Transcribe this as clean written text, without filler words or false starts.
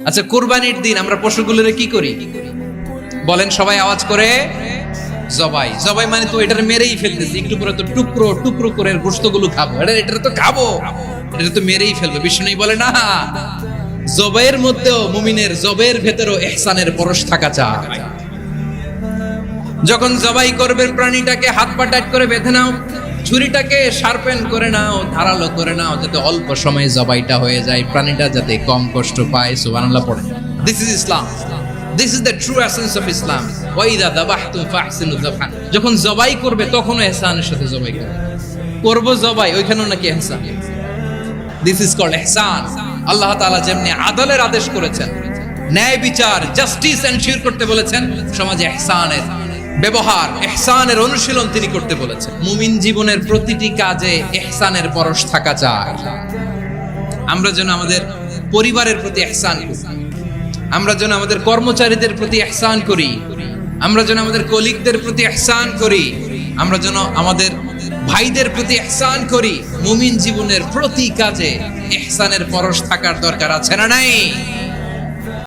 আচ্ছা, কুরবানির দিন আমরা পশুগুলোরে কি করি বলেন সবাই আওয়াজ করে? জবাই। জবাই মানে তো এটার মেরেই ফেলতেছি, একটু পরে তো টুকরো টুকরো করে গোশতগুলো খাবো, এটা তো খাবো, এটা তো মেরেই ফেলবো। বিষ্ণু বলে না, জবাইয়ের মধ্যেও মুমিনের জবের ভেতরেও ইহসানের পরশ থাকা চাই। যখন জবাই করবে প্রাণীটাকে হাত পা টাইট করে বেঁধে নাও, ছুরিটাকে শার্পেন করে নাও, ধারালো করে নাও, যাতে অল্প সময়ে জবাইটা হয়ে যায়, প্রাণীটা যাতে কম কষ্ট পায়। সুবহানাল্লাহ পড়ে। This is Islam, this is the true essence of Islam. ওয়া ইযা যাবাহতুম ফাহসিনু যাবহান, যখন জবাই করবে তখনও ইহসানের সাথে জবাই করবে জবাই, ওইখানেও নাকি ইহসান। দিস ইজ কল্ড ইহসান। আল্লাহ তাআলা যেমনি আদলের আদেশ করেছেন, ন্যায় বিচার জাস্টিস এনশিওর করতে বলেছেন, সমাজে ইহসানের ব্যবহার, ইহসানের অনুশীলন তিনি করতে বলেছেন। মুমিন জীবনের প্রতিটি কাজে ইহসানের পরশ থাকা চাই। আমরা যেন আমাদের পরিবারের প্রতি ইহসান করি, আমরা যেন আমাদের কর্মচারীদের প্রতি ইহসান করি, আমরা যেন আমাদের কলিগদের প্রতি ইহসান করি, আমরা যেন আমাদের ভাইদের প্রতি ইহসান করি। মুমিন জীবনের প্রতি কাজে ইহসানের পরশ থাকার দরকার আছে না নাই?